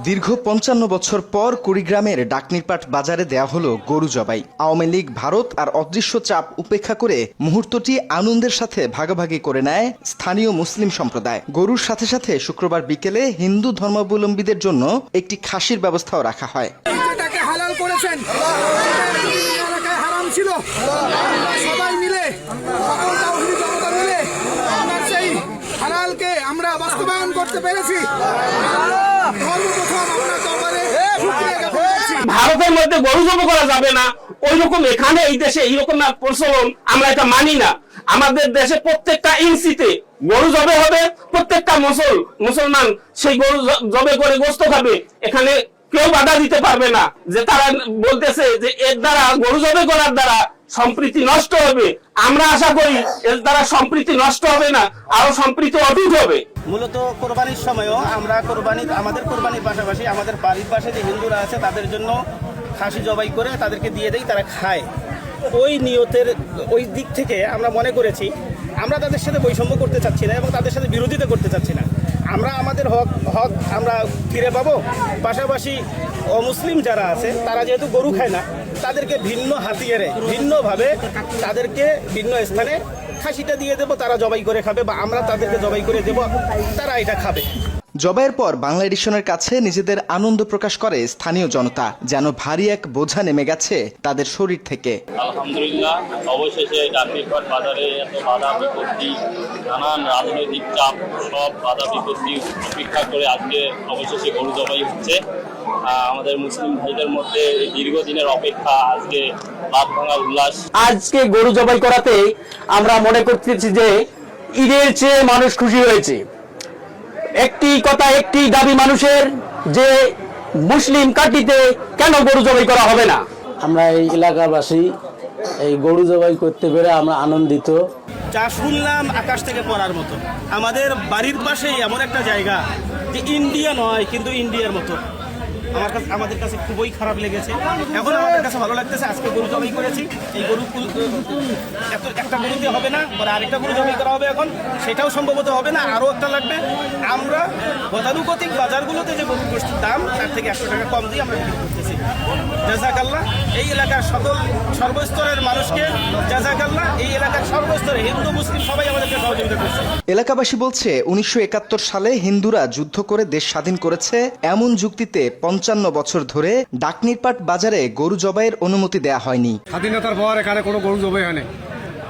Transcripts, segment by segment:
দীর্ঘ ৫৫ বছর পর কুড়িগ্রামের ডাকনিরপাট বাজারে দেয়া হলো গরু জবাই। আওয়ামী লীগ, ভারত আর অদৃশ্য চাপ উপেক্ষা করে মুহূর্তটি আনন্দের সাথে ভাগাভাগি করে নেয় স্থানীয় মুসলিম সম্প্রদায়। গরুর সাথে সাথে শুক্রবার বিকেলে হিন্দু ধর্মাবলম্বীদের জন্য একটি খাসির ব্যবস্থাও রাখা হয়। সবাই মিলে সেই হালালকে আমরা বাস্তবায়ন করতে পেরেছি। ভারতের মধ্যে গরু জবাই করা যাবে না, ওই রকম এখানে এই দেশে এইরকম প্রচলন আমরা এটা মানি না। আমাদের দেশে প্রত্যেকটা ইঞ্চিতে গরু জবাই হবে, প্রত্যেকটা মুসলমান সেই গরু জবাই করে গোশত খাবে। এখানে কেউ বাধা দিতে পারবে না। যে তারা বলতেছে যে এর দ্বারা গরু জবাই করার দ্বারা সম্প্রীতি নষ্ট হবে, আমরা আশা করি এর দ্বারা সম্প্রীতি নষ্ট হবে না, আরো সম্প্রীতি অটুট হবে। মূলত কোরবানির সময়ও আমরা আমাদের কোরবানির পাশাপাশি আমাদের বাড়ির পাশে যে হিন্দুরা আছে তাদের জন্য খাসি জবাই করে তাদেরকে দিয়ে দেই, তারা খায়। ওই নিয়তের ওই দিক থেকে আমরা মনে করেছি আমরা তাদের সাথে বৈষম্য করতে চাচ্ছি না এবং তাদের সাথে বিরোধিতা করতে চাচ্ছি না। আমরা আমাদের হক আমরা ফিরে পাবো। পাশাপাশি অমুসলিম যারা আছে তারা যেহেতু গরু খায় না, তাদেরকে ভিন্ন হাতিয়ারে ভিন্নভাবে তাদেরকে ভিন্ন স্থানে খাসিটা দিয়ে দেবো, তারা জবাই করে খাবে বা আমরা তাদেরকে জবাই করে দেবো, তারা এটা খাবে। জবাইয়ের পর বাংলা এডিশনের কাছে নিজেদের আনন্দ প্রকাশ করে স্থানীয় জনতা, যেন ভারী এক বোঝা নেমে গেছে তাদের শরীর থেকে। আলহামদুলিল্লাহ, অবশেষে ডাকনিরপাট বাজারে এত বাধা বিপত্তি, নানান রাজনৈতিক চাপ, সব বাধা বিপত্তি উপেক্ষা করে আজকে অবশেষে গরু জবাই হচ্ছে। আমাদের মুসলিম ভাইদের মধ্যে দীর্ঘদিনের অপেক্ষা আজকে বাদ ভাঙা উল্লাস। আজকে গরু জবাই করাতে আমরা মনে করতেছি যে ঈদের চেয়ে মানুষ খুশি হয়েছে। একটি কথা, একটি দাবি মানুষের, যে মুসলিম কাটিতে কেন গরু জবাই করা হবে না। আমরা এই এলাকাবাসী এই গরু জবাই করতে পেরে আমরা আনন্দিত। যা শুনলাম আকাশ থেকে পড়ার মতো। আমাদের বাড়ির পাশেই এমন একটা জায়গা যে ইন্ডিয়া নয় কিন্তু ইন্ডিয়ার মতো। আমাদের কাছে খুবই খারাপ লেগেছে। এখন আমাদের কাছে ভালো লাগতেছে আজকে গরু জবাই করেছি। এই গরু একটা গরু দিয়ে হবে না, পরে আরেকটা গরু জবাই করা হবে, এখন সেটাও সম্ভবত হবে না, আরও একটা লাগবে। আমরা গতানুগতিক বাজারগুলোতে যে গরুর গোষ্ঠীর দাম তার থেকে 100 টাকা কম দিয়ে আমরা বিক্রি করতেছি। জাযাকাল্লাহ এই এলাকার সর্বস্তরের মানুষকে জাযাকাল্লাহ। এই এলাকার সর্বস্তরে হিন্দু মুসলিম সবাই আমাদেরকে সহযোগিতা করছে। এলাকাবাসী বলছে ১৯৭১ সালে হিন্দুরা যুদ্ধ করে দেশ স্বাধীন করেছে, এমন যুক্তিতে ৫৫ বছর ধরে ডাকনিরপাট বাজারে গরু জবাইয়ের অনুমতি দেয়া হয়নি। স্বাধীনতার পর এখানে কোনো গরু জবাই হয়নি।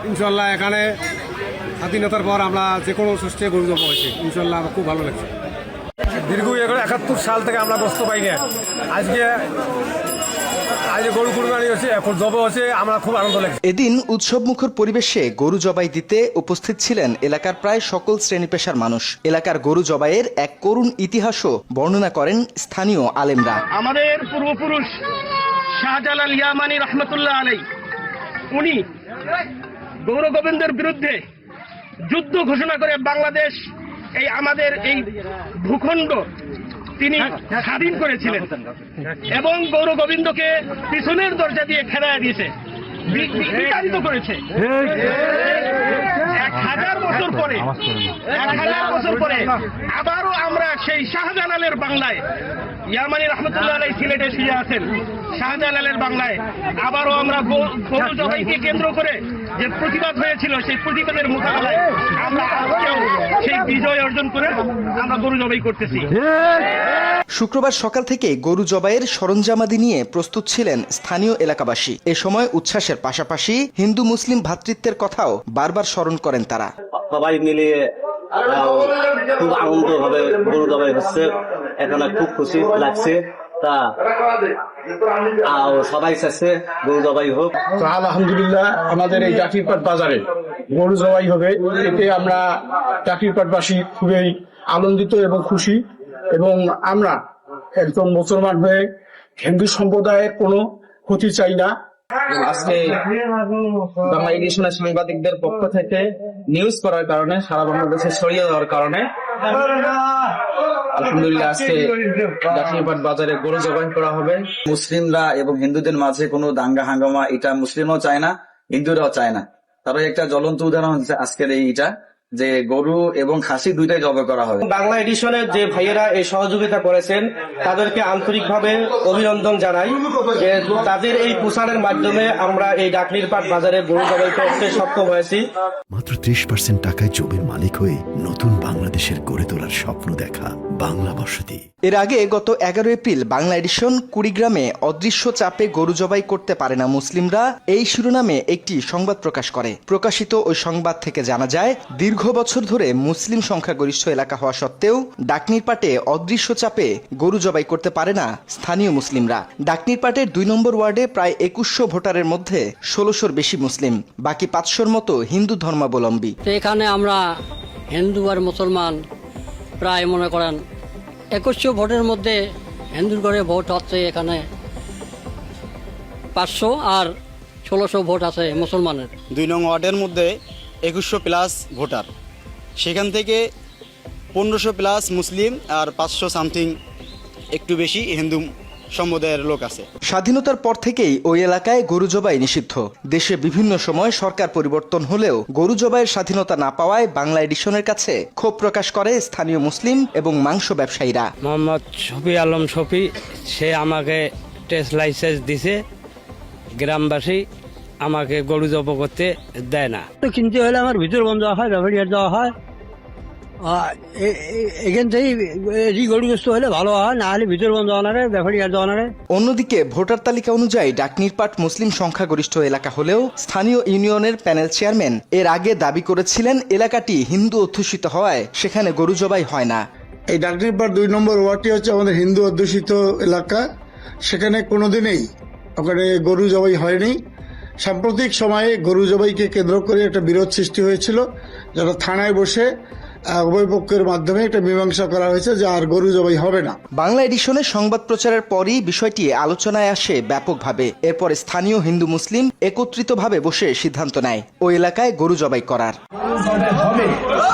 ইনশাল্লাহ এখানে স্বাধীনতার পর আমরা যে কোনো সুস্থে গরু জবাই হয়েছে, ইনশাল্লাহ আমার খুব ভালো লাগছে। দীর্ঘ ৭১ সাল থেকে আমরা গোশত পাই না, আজকে গরু কুরবানি হচ্ছে, এখন জবাই হচ্ছে, আমরা খুব আনন্দ লাগছে। এদিন উৎসবমুখর পরিবেশে গরু জবাই দিতে উপস্থিত ছিলেন এলাকার প্রায় সকল শ্রেণী পেশার মানুষ। এলাকার গরু জবাইয়ের এক করুণ ইতিহাসও বর্ণনা করেন স্থানীয় আলেমরা। আমাদের পূর্বপুরুষ শাহজালাল ইয়ামানি রহমতুল্লাহ আলাই, উনি গৌর গোবিন্দের বিরুদ্ধে যুদ্ধ ঘোষণা করে বাংলাদেশ এই আমাদের এই ভূখণ্ড তিনি স্বাধীন করেছিলেন এবং গৌর গোবিন্দকে পিছনের দরজা দিয়ে খেদায় দিয়েছে, বিতাড়িত করেছে। ১,০০০ বছর পরে আবারও আমরা সেই শাহজালালের বাংলায়, ইয়ামানি রহমতুল্লাহ আলাই সিলেটে শুয়ে আছেন, শাহজালালের বাংলায় আবারও আমরা গরু জবাইকে কেন্দ্র করে যে প্রতিবাদ হয়েছিল, সেই প্রতিবাদের মোকাবেলায় আমরা আজকেও সেই বিজয় অর্জন করে আমরা গরু জবাই করতেছি। শুক্রবার সকাল থেকে গরু জবাইয়ের সরঞ্জামাদি নিয়ে প্রস্তুত ছিলেন স্থানীয় এলাকাবাসী। এ সময় উচ্ছ্বাসের পাশাপাশি হিন্দু মুসলিম ভ্রাতৃত্বের কথাও বারবার স্মরণ করেন তারা। সবাই মিলিয়ে খুব আনন্দ ভাবে গরু জবাই হচ্ছে, এখানে খুব খুশি লাগছে। তা সবাই চাচ্ছে গরু জবাই হোক। তো আলহামদুলিল্লাহ আমাদের এই ডাকনিরপাট বাজারে গরু জবাই হবে, এতে আমরা ডাকনিরপাটবাসী খুবই আনন্দিত এবং খুশি। এবং আমরা একজন মুসলমান হয়ে হিন্দু সম্প্রদায়ের কোনো ক্ষতি চাই না। আজকে বাংলা এডিশনের সাংবাদিকদের পক্ষ থেকে নিউজ করার কারণে, সারা বাংলাদেশে ছড়িয়ে দেওয়ার কারণে আলহামদুলিল্লাহ আজকে ডাকনিরপাট বাজারে গরু জবাই করা হবে। মুসলিমরা এবং হিন্দুদের মাঝে কোনো দাঙ্গা হাঙ্গামা এটা মুসলিমরাও চায় না, হিন্দুরাও চায় না। তারও একটা জ্বলন্ত উদাহরণ হচ্ছে আজকের এইটা, যে গরু এবং খাসি দুইটাই জবাই করা হবে। বাংলা এডিশনের যে ভাইয়েরা এই সহযোগিতা করেছেন তাদেরকে আন্তরিকভাবে অভিনন্দন জানাই যে তাদের এই প্রচারের মাধ্যমে আমরা এই ডাকনির পাট বাজারে গরু জবাই করতে সক্ষম হয়েছি। মাত্র 30% টাকায় জমির মালিক হয়ে নতুন বাংলাদেশের গড়ে তোলার স্বপ্ন দেখা বাংলা বসতি। এর আগে গত 11 এপ্রিল বাংলা এডিশন কুড়িগ্রামে অদৃশ্য চাপে গরু জবাই করতে পারে না মুসলিমরা এই শিরোনামে একটি সংবাদ প্রকাশ করে। প্রকাশিত ওই সংবাদ থেকে জানা যায়, দীর্ঘ বছর ধরে মুসলিম সংখ্যাগরিষ্ঠ এলাকা হওয়া সত্ত্বেও ডাকনির পাটে অদৃশ্য চাপে গরু জবাই করতে পারে না স্থানীয় মুসলিমরা। ডাকনির পাটের 2 নম্বর ওয়ার্ডে প্রায় 2100 ভোটারের মধ্যে 1600-র বেশি মুসলিম, বাকি 500-র মতো হিন্দু ধর্মাবলম্বী। এখানে আমরা হিন্দু আর মুসলমান প্রায় মনে করেন 2100 ভোটের মধ্যে হিন্দুর ঘরে ভোট হচ্ছে এখানে 500 আর 1600 ভোট আছে মুসলমানের। 2 নং ওয়ার্ডের মধ্যে 2100 প্লাস ভোটার, সেখান থেকে 1500 প্লাস মুসলিম আর 500 সামথিং একটু বেশি হিন্দু সম্প্রদায়ের লোক আছে। স্বাধীনতার পর থেকেই ওই এলাকায় গরু জবাই নিষিদ্ধ। দেশে বিভিন্ন সময় সরকার পরিবর্তন হলেও গরু জবাইয়ের স্বাধীনতা না পাওয়ায় বাংলা এডিশনের কাছে ক্ষোভ প্রকাশ করে স্থানীয় মুসলিম এবং মাংস ব্যবসায়ীরা। মোহাম্মদ শফি আলম শফি, সে আমাকে টেস্ট লাইসেন্স দিছে, গ্রামবাসী আমাকে গরু জবাই করতে দেয় না। তো কিনতে হলে আমার ভিতর বন্ধ হয়, ব্যবহার দেওয়া হয়, এখান থেকে গরুগ্রস্ত হলে ভালো হয়, না হলে ভিতর বন্ধ আনারে ব্যাপারী দেওয়া। অন্যদিকে ভোটার তালিকা অনুযায়ী ডাকনির পাট মুসলিম সংখ্যাগরিষ্ঠ এলাকা হলেও স্থানীয় ইউনিয়নের প্যানেল চেয়ারম্যান এর আগে দাবি করেছিলেন এলাকাটি হিন্দু অধ্যুষিত হওয়ায় সেখানে গরু জবাই হয় না। এই ডাকনির পাট 2 নম্বর ওয়ার্ডটি হচ্ছে আমাদের হিন্দু অধ্যুষিত এলাকা, সেখানে কোনোদিনই ওখানে গরু জবাই হয়নি। সাম্প্রতিক সময়ে গরু জবাইকে কেন্দ্র করে একটা বিরোধ সৃষ্টি হয়েছিল, যারা থানায় বসে উভয় পক্ষের মাধ্যমে একটা মীমাংসা করা হয়েছে যে আর গরু জবাই হবে না। বাংলা এডিশনের সংবাদ প্রচারের পরই বিষয়টি আলোচনায় আসে ব্যাপকভাবে। এরপর স্থানীয় হিন্দু মুসলিম একত্রিতভাবে বসে সিদ্ধান্ত নেয় ওই এলাকায় গরু জবাই করার।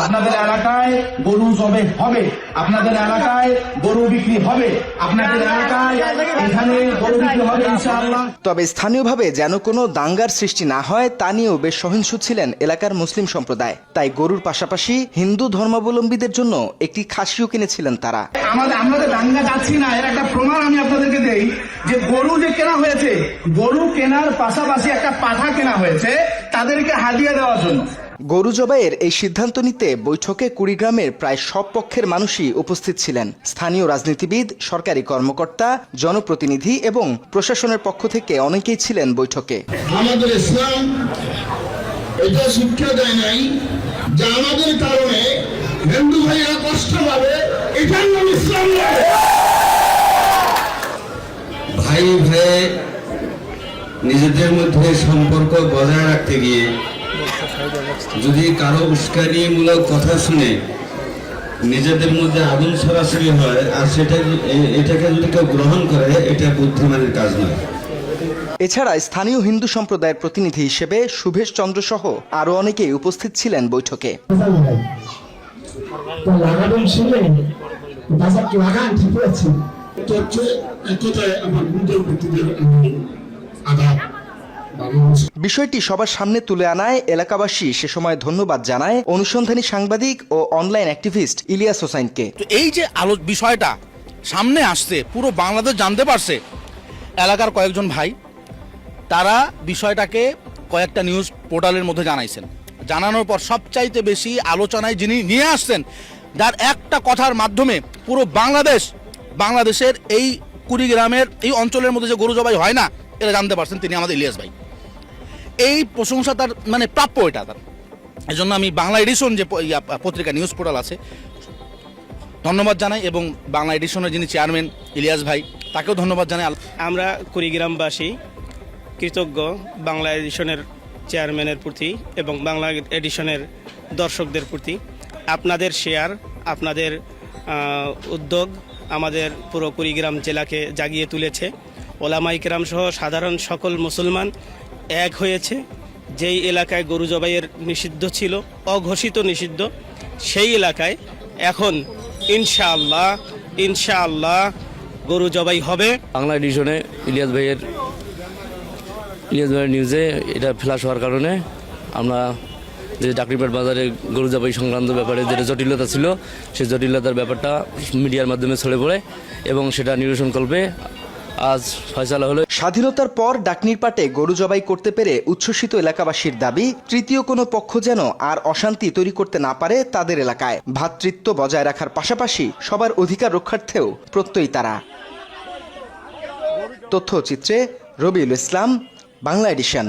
আপনাদের এলাকায় গরু জবাই হবে, আপনাদের এলাকায় গরু বিক্রি হবে, আপনাদের এলাকায় এখানে গরু বিক্রি হবে ইনশাআল্লাহ। তবে স্থানীয়ভাবে যেন কোনো দাঙ্গার সৃষ্টি না হয় তা নিয়েও বেশ সহিংসু ছিলেন এলাকার মুসলিম সম্প্রদায়। তাই গরুর পাশাপাশি হিন্দু ধর্মাবলম্বীদের জন্য একটি খাসিও কিনেছিলেন তারা। আমাদের দাঙ্গা যাচ্ছি না, এর একটা প্রমাণ আমি আপনাদেরকে দেই যে গরু যে কেনা হয়েছে, গরু কেনার পাশাপাশি একটা পাঠা কেনা হয়েছে তাদেরকে হাদিয়া দেওয়ার জন্য। গরু জবাইয়ের এই সিদ্ধান্ত নিতে বৈঠকে কুড়িগ্রামের প্রায় সব পক্ষের মানুষই উপস্থিত ছিলেন। স্থানীয় রাজনীতিবিদ, সরকারি কর্মকর্তা, জনপ্রতিনিধি এবং প্রশাসনের পক্ষ থেকে অনেকেই ছিলেন বৈঠকে। আমাদের ইসলাম এটা শিক্ষা দেয় নাই যে আমাদের কারণে হিন্দু ভাইরা কষ্ট পাবে, এটার নাম ইসলাম নয়। ভাই ভাই নিজেদের মধ্যে সম্পর্ক বজায় রাখতে গিয়ে যদি কারো উস্কানিমূলক কথা শুনে নিজেদের মধ্যে আগুন সরাসরি হয় আর এটাকে যদি কেউ গ্রহণ করে, এটা বুদ্ধিমানের কাজ নয়। এছাড়া স্থানীয় হিন্দু সম্প্রদায়ের প্রতিনিধি হিসেবে সুভেশ চন্দ্র সহ আরো অনেকেই উপস্থিত ছিলেন বৈঠকে। বিষয়টি সবার সামনে তুলে আনায় এলাকাবাসী সে সময় ধন্যবাদ জানায় অনুসন্ধানী সাংবাদিক ও অনলাইন অ্যাক্টিভিস্ট ইলিয়াস হোসাইনকে। এই যে বিষয়টা সামনে আসছে, পুরো বাংলাদেশ জানতে পারছে, এলাকার কয়েকজন ভাই তারা বিষয়টাকে কয়েকটা নিউজ পোর্টালের মধ্যে জানাইছেন। জানানোর পর সবচাইতে বেশি আলোচনায় যিনি নিয়ে আসছেন, যার একটা কথার মাধ্যমে পুরো বাংলাদেশের এই কুড়িগ্রামের এই অঞ্চলের মধ্যে যে গরু জবাই হয় না এটা জানতে পারছেন, তিনি আমাদের ইলিয়াস ভাই। এই প্রশংসা তার মানে প্রাপ্য এটা তার। এই জন্য আমি বাংলা এডিশন যে পত্রিকা নিউজ পোর্টাল আছে ধন্যবাদ জানাই, এবং বাংলা এডিশনের যিনি চেয়ারম্যান ইলিয়াস ভাই তাকেও ধন্যবাদ জানাই। আমরা কুড়িগ্রামবাসী কৃতজ্ঞ বাংলা এডিশনের চেয়ারম্যানের প্রতি এবং বাংলা এডিশনের দর্শকদের প্রতি। আপনাদের শেয়ার, আপনাদের উদ্যোগ আমাদের পুরো কুড়িগ্রাম জেলাকে জাগিয়ে তুলেছে। ওলামায়ে কেরাম সহ সাধারণ সকল মুসলমান এক হয়েছে। যেই এলাকায় গরু জবাইয়ের নিষিদ্ধ ছিল, অঘোষিত নিষিদ্ধ, সেই এলাকায় এখন ইনশাআল্লাহ গরু জবাই হবে। বাংলা এডিশনে ইলিয়াস ভাইয়ের নিউজে এটা ফ্ল্যাশ হওয়ার কারণে আমরা যে ডাকরিপাট বাজারে গরু জবাই সংক্রান্ত ব্যাপারে যেটা জটিলতা ছিল সেই জটিলতার ব্যাপারটা মিডিয়ার মাধ্যমে ছড়ে পড়ে এবং সেটা নিরসনকল্পে আজ ফয়সালা হলো। স্বাধীনতার পর ডাকনির পাটে গরু জবাই করতে পেরে উচ্ছ্বসিত এলাকাবাসীর দাবি, তৃতীয় কোনো পক্ষ যেন আর অশান্তি তৈরি করতে না পারে তাদের এলাকায়। ভ্রাতৃত্ব বজায় রাখার পাশাপাশি সবার অধিকার রক্ষার্থেও প্রত্যয়ী তারা। তথ্যচিত্রে রবিউল ইসলাম, বাংলা এডিশন।